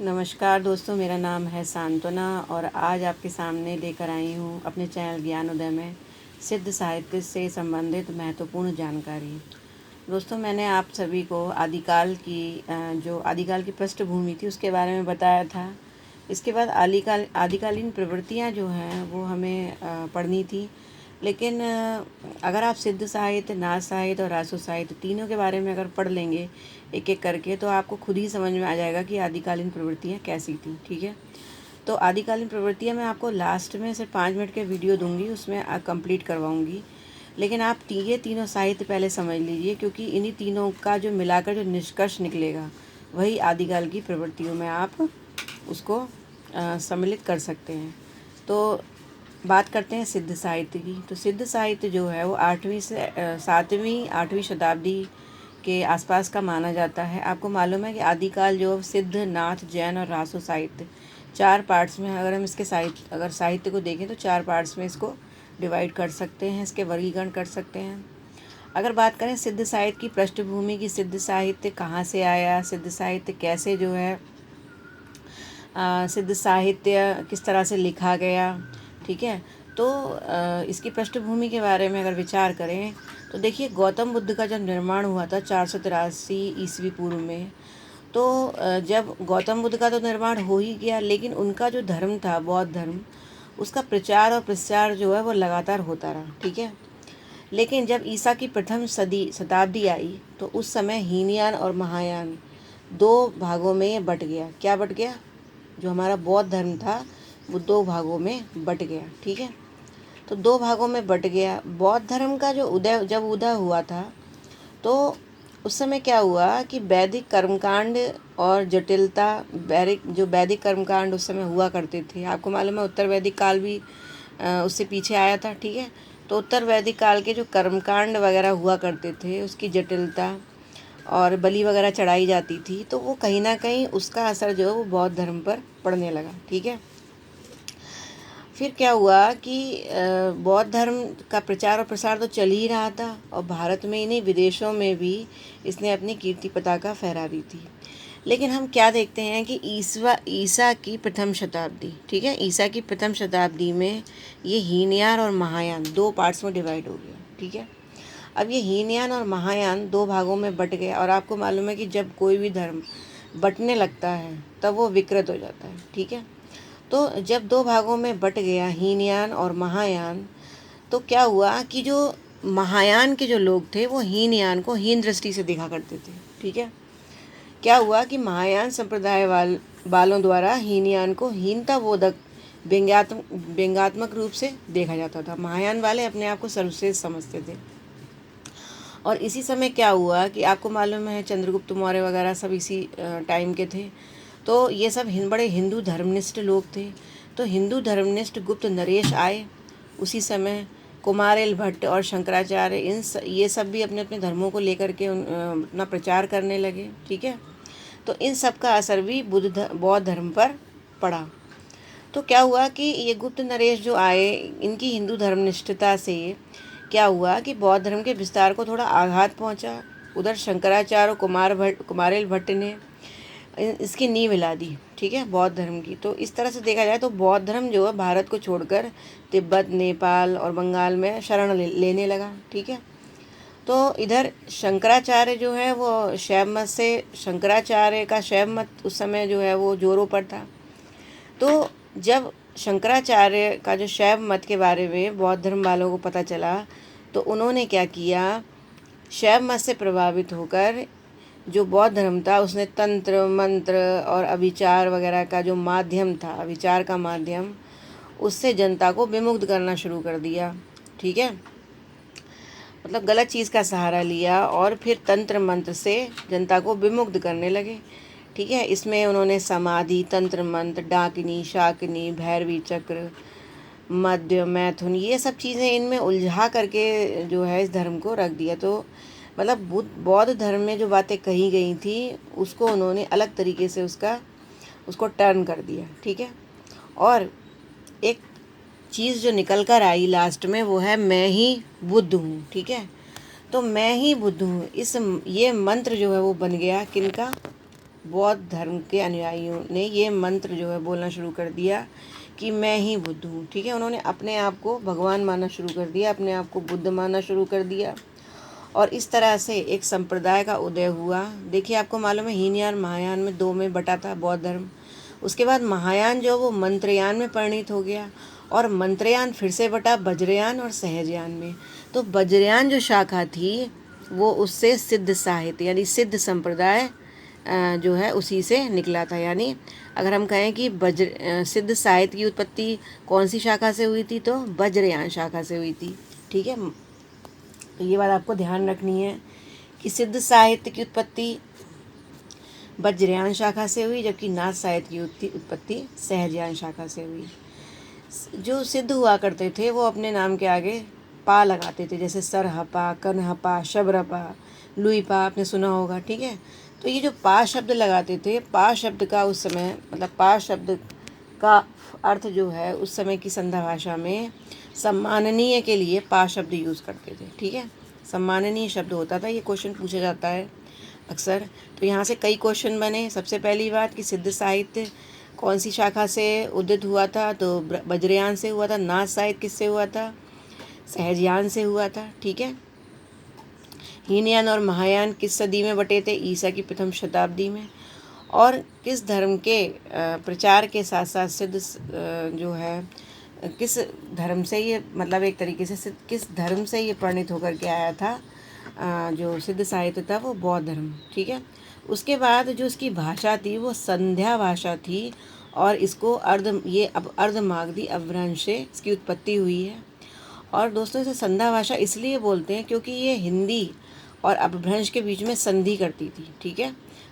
नमस्कार दोस्तों, मेरा नाम है सांत्वना और आज आपके सामने लेकर आई हूँ अपने चैनल ज्ञानोदय में सिद्ध साहित्य से संबंधित महत्वपूर्ण जानकारी। दोस्तों, मैंने आप सभी को जो आदिकाल की पृष्ठभूमि थी उसके बारे में बताया था। इसके बाद आदिकालीन प्रवृत्तियाँ जो हैं वो हमें पढ़नी थी। लेकिन अगर आप सिद्ध साहित्य, नाथ साहित्य और रासो साहित्य तीनों के बारे में अगर पढ़ लेंगे एक एक करके, तो आपको खुद ही समझ में आ जाएगा कि आदिकालीन प्रवृत्तियाँ कैसी थी। ठीक है, तो आदिकालीन प्रवृत्तियाँ मैं आपको लास्ट में सिर्फ 5 मिनट के वीडियो दूंगी, उसमें कंप्लीट करवाऊंगी। लेकिन आप ये तीनों साहित्य पहले समझ लीजिए, क्योंकि इन्हीं तीनों का जो मिलाकर जो निष्कर्ष निकलेगा वही आदिकाल की प्रवृत्तियों में आप उसको सम्मिलित कर सकते हैं। तो बात करते हैं सिद्ध साहित्य की। तो सिद्ध साहित्य जो है वो 8वीं शताब्दी के आसपास का माना जाता है। आपको मालूम है कि आदिकाल जो सिद्ध, नाथ, जैन और रासो साहित्य 4 पार्ट्स में, अगर हम इसके साहित्य को देखें तो 4 पार्ट्स में इसको डिवाइड कर सकते हैं, इसके वर्गीकरण कर सकते हैं। अगर बात करें सिद्ध साहित्य की पृष्ठभूमि की, सिद्ध साहित्य कहाँ से आया, सिद्ध साहित्य कैसे जो है सिद्ध साहित्य किस तरह से लिखा गया, ठीक है, तो इसकी पृष्ठभूमि के बारे में अगर विचार करें तो देखिए, गौतम बुद्ध का जब निर्माण हुआ था 483 ईस्वी पूर्व में, तो जब गौतम बुद्ध का तो निर्माण हो ही गया, लेकिन उनका जो धर्म था, बौद्ध धर्म, उसका प्रचार और प्रसार जो है वो लगातार होता रहा। ठीक है, लेकिन जब ईसा की प्रथम शताब्दी आई तो उस समय हीनयान और महायान 2 भागों में बट गया। क्या बट गया? जो हमारा बौद्ध धर्म था वो 2 भागों में बट गया। ठीक है, तो 2 भागों में बट गया। बौद्ध धर्म का जो उदय हुआ था, तो उस समय क्या हुआ कि वैदिक कर्मकांड और जटिलता, वैदिक कर्मकांड उस समय हुआ करते थे। आपको मालूम है उत्तर वैदिक काल भी उससे पीछे आया था। ठीक है, तो उत्तर वैदिक काल के जो कर्मकांड वगैरह हुआ करते थे, उसकी जटिलता और बलि वगैरह चढ़ाई जाती थी, तो वो कहीं ना कहीं उसका असर जो है वो बौद्ध धर्म पर पड़ने लगा। ठीक है, फिर क्या हुआ कि बौद्ध धर्म का प्रचार और प्रसार तो चल ही रहा था, और भारत में ही नहीं, विदेशों में भी इसने अपनी कीर्ति पताका फहराई थी। लेकिन हम क्या देखते हैं कि ईसा की प्रथम शताब्दी, ठीक है, ईसा की प्रथम शताब्दी में ये हीनयान और महायान 2 पार्ट्स में डिवाइड हो गया। ठीक है, अब ये हीनयान और महायान 2 भागों में बट गया, और आपको मालूम है कि जब कोई भी धर्म बटने लगता है तब वो विकृत हो जाता है। ठीक है, तो जब 2 भागों में बट गया हीनयान और महायान, तो क्या हुआ कि जो महायान के जो लोग थे वो हीनयान को हीन दृष्टि से देखा करते थे। ठीक है, क्या हुआ कि महायान संप्रदाय वालों द्वारा हीनयान को हीनता बोधक व्यंग्यात्मक रूप से देखा जाता था। महायान वाले अपने आप को सर्वश्रेष्ठ समझते थे। और इसी समय क्या हुआ कि आपको मालूम है चंद्रगुप्त मौर्य वगैरह सब इसी टाइम के थे। तो ये सब बड़े हिंदू धर्मनिष्ठ लोग थे। तो हिंदू धर्मनिष्ठ गुप्त नरेश आए उसी समय। कुमारेल भट्ट और शंकराचार्य ये सब भी अपने अपने धर्मों को लेकर के अपना प्रचार करने लगे। ठीक है, तो इन सब का असर भी बौद्ध धर्म पर पड़ा। तो क्या हुआ कि ये गुप्त नरेश जो आए, इनकी हिंदू धर्मनिष्ठता से क्या हुआ कि बौद्ध धर्म के विस्तार को थोड़ा आघात पहुंचा। उधर शंकराचार्य कुमारेल भट्ट ने इसकी नींव हिला दी। ठीक है, बौद्ध धर्म की। तो इस तरह से देखा जाए तो बौद्ध धर्म जो है भारत को छोड़कर तिब्बत, नेपाल और बंगाल में शरण लेने लगा। ठीक है, तो इधर शंकराचार्य जो है वो शंकराचार्य का शैव मत उस समय जो है वो जोरों पर था। तो जब शंकराचार्य का जो शैव मत के बारे में बौद्ध धर्म वालों को पता चला, तो उन्होंने क्या किया, शैव मत से प्रभावित होकर जो बौद्ध धर्म था उसने तंत्र, मंत्र और अविचार वगैरह का जो माध्यम था, विचार का माध्यम, उससे जनता को विमुक्त करना शुरू कर दिया। ठीक है, मतलब गलत चीज़ का सहारा लिया और फिर तंत्र मंत्र से जनता को विमुक्त करने लगे। ठीक है, इसमें उन्होंने समाधि, तंत्र मंत्र, डाकिनी, शाकिनी, भैरवी चक्र, मध्य, मैथुन, ये सब चीज़ें इनमें उलझा करके जो है इस धर्म को रख दिया। तो मतलब बौद्ध धर्म में जो बातें कही गई थी उसको उन्होंने अलग तरीके से उसको टर्न कर दिया। ठीक है, और एक चीज़ जो निकल कर आई लास्ट में वो है मैं ही बुद्ध हूँ। ठीक है, तो मैं ही बुद्ध हूँ, ये मंत्र जो है वो बन गया किनका? बौद्ध धर्म के अनुयायियों ने ये मंत्र जो है बोलना शुरू कर दिया कि मैं ही बुद्ध हूँ। ठीक है, उन्होंने अपने आप को भगवान मानना शुरू कर दिया, अपने आप को बुद्ध मानना शुरू कर दिया और इस तरह से एक संप्रदाय का उदय हुआ। देखिए, आपको मालूम है हीनयान महायान में दो में बटा था बौद्ध धर्म। उसके बाद महायान जो वो मंत्रयान में परिणित हो गया और मंत्रयान फिर से बटा वज्रयान और सहजयान में। तो वज्रयान जो शाखा थी वो उससे सिद्ध साहित्य यानी सिद्ध संप्रदाय जो है उसी से निकला था। यानी अगर हम कहें कि सिद्ध साहित्य की उत्पत्ति कौन सी शाखा से हुई थी तो वज्रयान शाखा से हुई थी। ठीक है, तो ये बात आपको ध्यान रखनी है कि सिद्ध साहित्य की उत्पत्ति वज्रयान शाखा से हुई जबकि नाथ साहित्य की उत्पत्ति सहजयान शाखा से हुई। जो सिद्ध हुआ करते थे वो अपने नाम के आगे पा लगाते थे, जैसे सरहपा, कन्हपा, शबरपा, लुईपा, आपने सुना होगा। ठीक है, तो ये जो पा शब्द लगाते थे, पा शब्द का उस समय मतलब पा शब्द का अर्थ जो है उस समय की संध्या भाषा में सम्माननीय के लिए पा शब्द यूज़ करते थे। ठीक है, सम्माननीय शब्द होता था। ये क्वेश्चन पूछा जाता है अक्सर, तो यहाँ से कई क्वेश्चन बने। सबसे पहली बात कि सिद्ध साहित्य कौन सी शाखा से उदित हुआ था, तो वज्रयान से हुआ था। नाथ साहित्य किससे हुआ था, सहजयान से हुआ था। ठीक है, हीनयान और महायान किस सदी में बटे थे, ईसा की प्रथम शताब्दी में। और किस धर्म के प्रचार के साथ साथ सिद्ध जो है किस धर्म से ये मतलब एक तरीके से किस धर्म से ये परिणित होकर के आया था, जो सिद्ध साहित्य था वो बौद्ध धर्म। ठीक है, उसके बाद जो इसकी भाषा थी वो संध्या भाषा थी और इसको अर्धमागधी अपभ्रंश से इसकी उत्पत्ति हुई है। और दोस्तों इसे संध्या भाषा इसलिए बोलते हैं क्योंकि ये हिंदी और अपभ्रंश के बीच में संधि करती थी। ठीक है,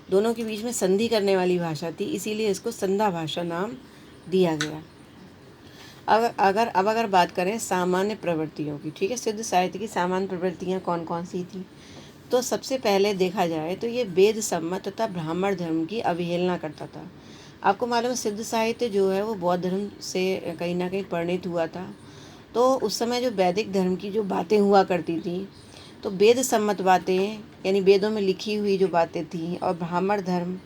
दोनों के बीच में संधि करने वाली भाषा थी, इसीलिए इसको संध्या भाषा नाम दिया गया। अगर बात करें सामान्य प्रवृत्तियों की, ठीक है, सिद्ध साहित्य की सामान्य प्रवृत्तियाँ कौन कौन सी थी, तो सबसे पहले देखा जाए तो ये वेद सम्मत तथा ब्राह्मण धर्म की अवहेलना करता था। आपको मालूम है सिद्ध साहित्य जो है वो बौद्ध धर्म से कहीं ना कहीं परिणित हुआ था। तो उस समय जो वैदिक धर्म की जो बातें हुआ करती थी, तो वेद सम्मत बातें यानी वेदों में लिखी हुई जो बातें थी और ब्राह्मण धर्म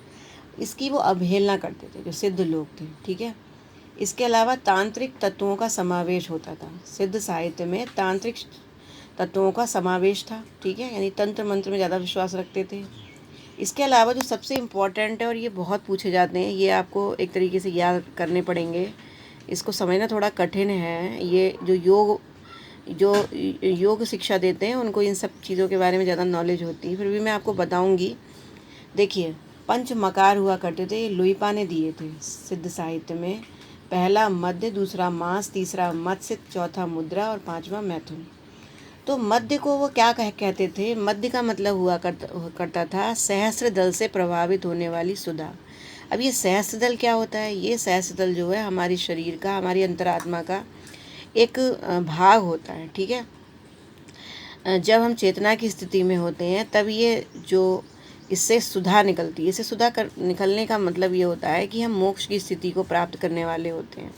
इसकी वो अवहेलना करते थे जो सिद्ध लोग थे। ठीक है, इसके अलावा तांत्रिक तत्वों का समावेश होता था। सिद्ध साहित्य में तांत्रिक तत्वों का समावेश था। ठीक है, यानी तंत्र मंत्र में ज़्यादा विश्वास रखते थे। इसके अलावा जो सबसे इम्पॉर्टेंट है और ये बहुत पूछे जाते हैं, ये आपको एक तरीके से याद करने पड़ेंगे, इसको समझना थोड़ा कठिन है। ये जो योग शिक्षा देते हैं उनको इन सब चीज़ों के बारे में ज़्यादा नॉलेज होती है, फिर भी मैं आपको बताऊंगी। देखिए, पंच मकार हुआ करते थे, लुईपा ने दिए थे सिद्ध साहित्य में। पहला मध्य, दूसरा मास, तीसरा मत्स्य, चौथा मुद्रा और पांचवा मैथुन। तो मध्य को वो क्या कहते थे, मध्य का मतलब हुआ करता था सहस्त्र दल से प्रभावित होने वाली सुधा। अब ये सहस्त्र दल क्या होता है, ये सहस्त्र दल जो है हमारी शरीर का, हमारी अंतरात्मा का एक भाग होता है। ठीक है, जब हम चेतना की स्थिति में होते हैं तब ये जो इससे सुधा निकलती है। इससे निकलने का मतलब ये होता है कि हम मोक्ष की स्थिति को प्राप्त करने वाले होते हैं।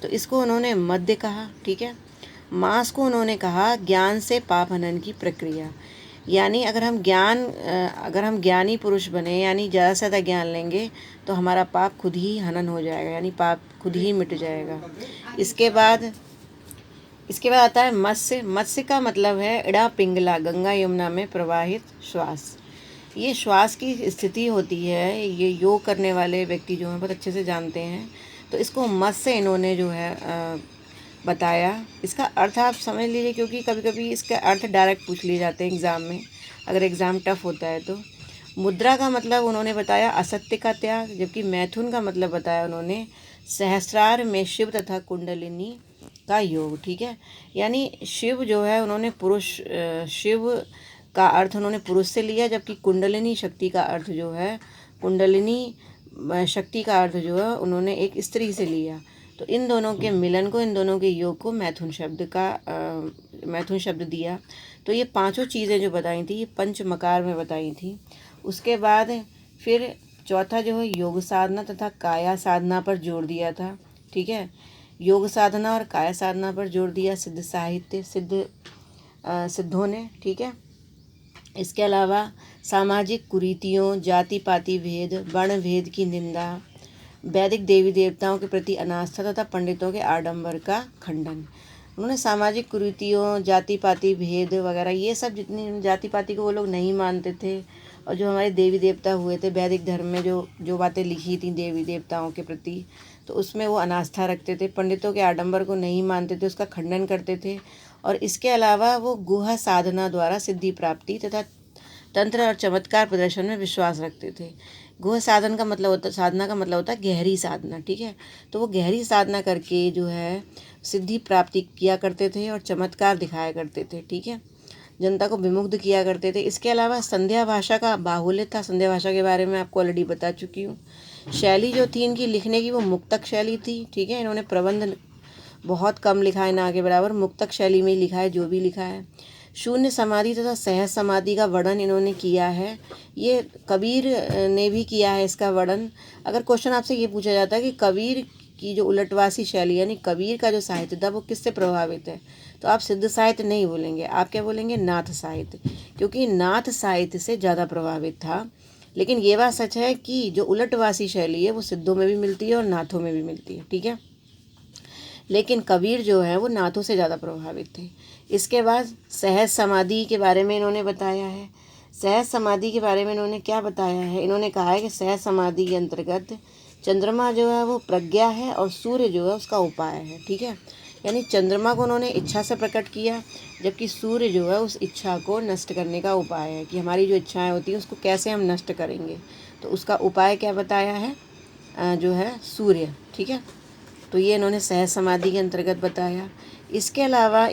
तो इसको उन्होंने मध्य कहा। ठीक है, मास को उन्होंने कहा ज्ञान से पाप हनन की प्रक्रिया। यानी अगर हम ज्ञानी पुरुष बने यानी ज़्यादा से ज़्यादा ज्ञान लेंगे तो हमारा पाप खुद ही हनन हो जाएगा, यानी पाप खुद ही मिट जाएगा। इसके बाद आता है मत्स्य। मत्स्य का मतलब है इड़ा पिंगला, गंगा यमुना में प्रवाहित श्वास। ये श्वास की स्थिति होती है, ये योग करने वाले व्यक्ति जो हैं बहुत अच्छे से जानते हैं। तो इसको मत्स्य इन्होंने जो है बताया। इसका अर्थ आप समझ लीजिए, क्योंकि कभी कभी इसका अर्थ डायरेक्ट पूछ लिए जाते हैं एग्ज़ाम में, अगर एग्ज़ाम टफ होता है तो। मुद्रा का मतलब उन्होंने बताया असत्य का त्याग, जबकि मैथुन का मतलब बताया उन्होंने सहस्रार में शिव तथा कुंडलिनी का योग। ठीक है, यानी शिव जो है उन्होंने शिव का अर्थ उन्होंने पुरुष से लिया, जबकि कुंडलिनी शक्ति का अर्थ जो है उन्होंने एक स्त्री से लिया। तो इन दोनों के मिलन को, इन दोनों के योग को मैथुन शब्द दिया। तो ये पांचों चीज़ें जो बताई थी ये पंच मकार में बताई थी। उसके बाद फिर चौथा जो है योग साधना तथा काया साधना पर जोर दिया था। ठीक है, योग साधना और काया साधना पर जोर दिया सिद्धों ने। ठीक है, इसके अलावा सामाजिक कुरीतियों, जाति पाति भेद, वर्ण भेद की निंदा, वैदिक देवी देवताओं के प्रति अनास्था तथा पंडितों के आडंबर का खंडन। उन्होंने सामाजिक कुरीतियों, जाति पाति भेद वगैरह, ये सब जितनी जाति पाति को वो लोग नहीं मानते थे, और जो हमारे देवी देवता हुए थे वैदिक धर्म में जो जो बातें लिखी थी देवी देवताओं के प्रति, तो उसमें वो अनास्था रखते थे, पंडितों के आडंबर को नहीं मानते थे, उसका खंडन करते थे। और इसके अलावा वो गुह साधना द्वारा सिद्धि प्राप्ति तथा तंत्र और चमत्कार प्रदर्शन में विश्वास रखते थे। गुह साधन का मतलब होता साधना का मतलब होता है गहरी साधना, ठीक है। तो वो गहरी साधना करके जो है सिद्धि प्राप्ति किया करते थे और चमत्कार दिखाया करते थे, ठीक है। जनता को विमुग्ध किया करते थे। इसके अलावा संध्या भाषा का बाहुल्य था। संध्या भाषा के बारे में आपको ऑलरेडी बता चुकी हूँ। शैली जो थी इनकी लिखने की वो मुक्तक शैली थी, ठीक है। इन्होंने प्रबंध बहुत कम लिखा है, ना के बराबर, मुक्तक शैली में ही लिखा है जो भी लिखा है। शून्य समाधि तथा सहज समाधि का वर्णन इन्होंने किया है। ये कबीर ने भी किया है इसका वर्णन। अगर क्वेश्चन आपसे ये पूछा जाता है कि कबीर की जो उलटवासी शैली यानी कबीर का जो साहित्य था वो किससे प्रभावित है, तो आप सिद्ध साहित्य नहीं बोलेंगे, आप क्या बोलेंगे, नाथ साहित्य, क्योंकि नाथ साहित्य से ज़्यादा प्रभावित था। लेकिन ये बात सच है कि जो उलटवासी शैली है वो सिद्धों में भी मिलती है और नाथों में भी मिलती है, ठीक है। लेकिन कबीर जो है वो नाथों से ज़्यादा प्रभावित थे। इसके बाद सहज समाधि के बारे में इन्होंने बताया है। सहज समाधि के बारे में इन्होंने क्या बताया है, इन्होंने कहा है कि सहज समाधि के अंतर्गत चंद्रमा जो है वो प्रज्ञा है और सूर्य जो है उसका उपाय है, ठीक है। यानी चंद्रमा को उन्होंने इच्छा से प्रकट किया, जबकि सूर्य जो है उस इच्छा को नष्ट करने का उपाय है, कि हमारी जो इच्छाएं होती हैं उसको कैसे हम नष्ट करेंगे, तो उसका उपाय क्या बताया है, जो है सूर्य, ठीक है। तो ये इन्होंने सहज समाधि के अंतर्गत बताया। इसके अलावा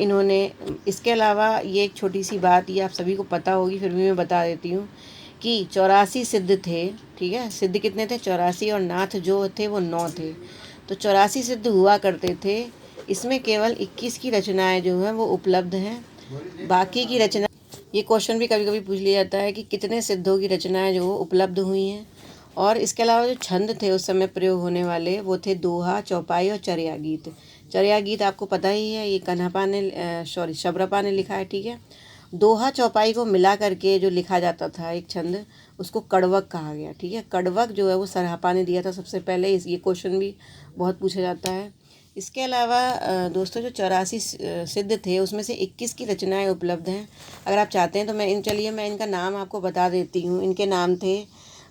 ये एक छोटी सी बात, ये आप सभी को पता होगी, फिर भी मैं बता देती हूँ कि 84 सिद्ध थे, ठीक है। सिद्ध कितने थे, 84, और नाथ जो थे वो 9 थे। तो 84 सिद्ध हुआ करते थे। इसमें केवल 21 की रचनाएं जो हैं वो उपलब्ध हैं। बाकी की रचना, ये क्वेश्चन भी कभी कभी पूछ लिया जाता है कि कितने सिद्धों की रचनाएं जो उपलब्ध हुई हैं। और इसके अलावा जो छंद थे उस समय प्रयोग होने वाले वो थे दोहा, चौपाई और चर्या गीत। चर्या गीत आपको पता ही है, ये कन्हपा ने शबरपा ने लिखा है, ठीक है। दोहा चौपाई को मिला करके जो लिखा जाता था एक छंद, उसको कड़वक कहा गया, ठीक है। कड़वक जो है वो सरहपा ने दिया था सबसे पहले। ये क्वेश्चन भी बहुत पूछा जाता है। इसके अलावा दोस्तों जो 84 सिद्ध थे उसमें से 21 की रचनाएं उपलब्ध हैं। अगर आप चाहते हैं तो मैं इनका नाम आपको बता देती हूँ। इनके नाम थे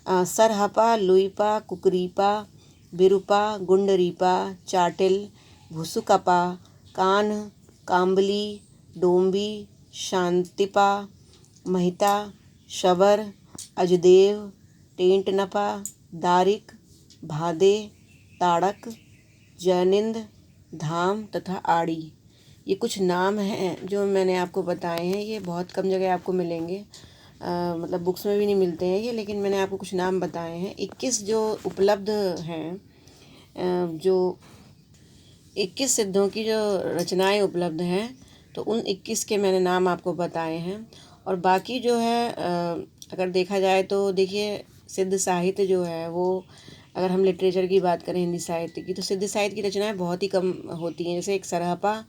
सरहपा, लुईपा, कुकरीपा, बिरूपा, गुंडरीपा, चाटिल, भुसुकपा, कान, काम्बली, डोम्बी, शांतिपा, महिता, शबर, अजदेव, टेंटनपा, दारिक, भादे, ताड़क, जैनिंद, धाम तथा आड़ी। ये कुछ नाम हैं जो मैंने आपको बताए हैं। ये बहुत कम जगह आपको मिलेंगे, मतलब बुक्स में भी नहीं मिलते हैं ये, लेकिन मैंने आपको कुछ नाम बताए हैं। 21 जो उपलब्ध हैं, जो 21 सिद्धों की जो रचनाएं उपलब्ध हैं, तो उन 21 के मैंने नाम आपको बताए हैं। और बाकी जो है अगर देखा जाए तो देखिए, सिद्ध साहित्य जो है वो, अगर हम लिटरेचर की बात करें हिंदी साहित्य की, तो सिद्ध साहित्य की रचनाएं बहुत ही कम होती हैं। जैसे एक सरहपा,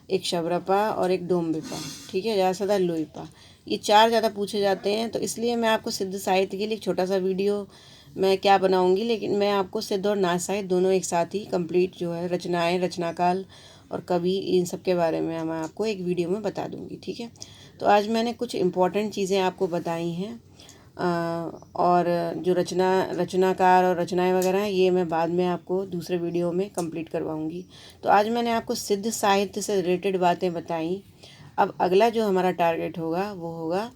एक शबरपा और एक डोम्बिपा, ठीक है, ज़्यादा से ज़्यादा लुईपा, ये 4 ज़्यादा पूछे जाते हैं। तो इसलिए मैं आपको सिद्ध साहित्य के लिए एक छोटा सा वीडियो मैं क्या बनाऊंगी, लेकिन मैं आपको सिद्ध और नाथ साहित्य दोनों एक साथ ही कंप्लीट जो है रचनाएं, रचनाकाल और कवि, इन सब के बारे में मैं आपको एक वीडियो में बता दूंगी, ठीक है। तो आज मैंने कुछ इम्पॉर्टेंट चीज़ें आपको बताई हैं, और जो रचनाकार और रचनाएं वगैरह हैं ये मैं बाद में आपको दूसरे वीडियो में कंप्लीट करवाऊंगी। तो आज मैंने आपको सिद्ध साहित्य से रिलेटेड बातें बताई। अब अगला जो हमारा टारगेट होगा वो होगा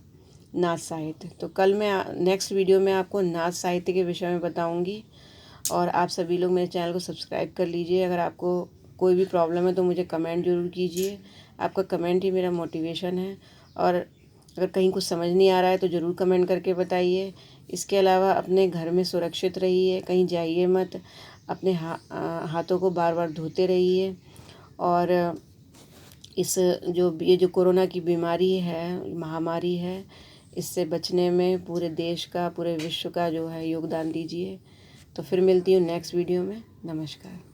नाथ साहित्य। तो कल मैं नेक्स्ट वीडियो में आपको नाथ साहित्य के विषय में बताऊंगी। और आप सभी लोग मेरे चैनल को सब्सक्राइब कर लीजिए। अगर आपको कोई भी प्रॉब्लम है तो मुझे कमेंट ज़रूर कीजिए, आपका कमेंट ही मेरा मोटिवेशन है। और अगर कहीं कुछ समझ नहीं आ रहा है तो ज़रूर कमेंट करके बताइए। इसके अलावा अपने घर में सुरक्षित रहिए, कहीं जाइए मत, अपने हाथों को बार बार धोते रहिए। और ये जो कोरोना की बीमारी है, महामारी है, इससे बचने में पूरे देश का, पूरे विश्व का जो है योगदान दीजिए। तो फिर मिलती हूँ नेक्स्ट वीडियो में। नमस्कार।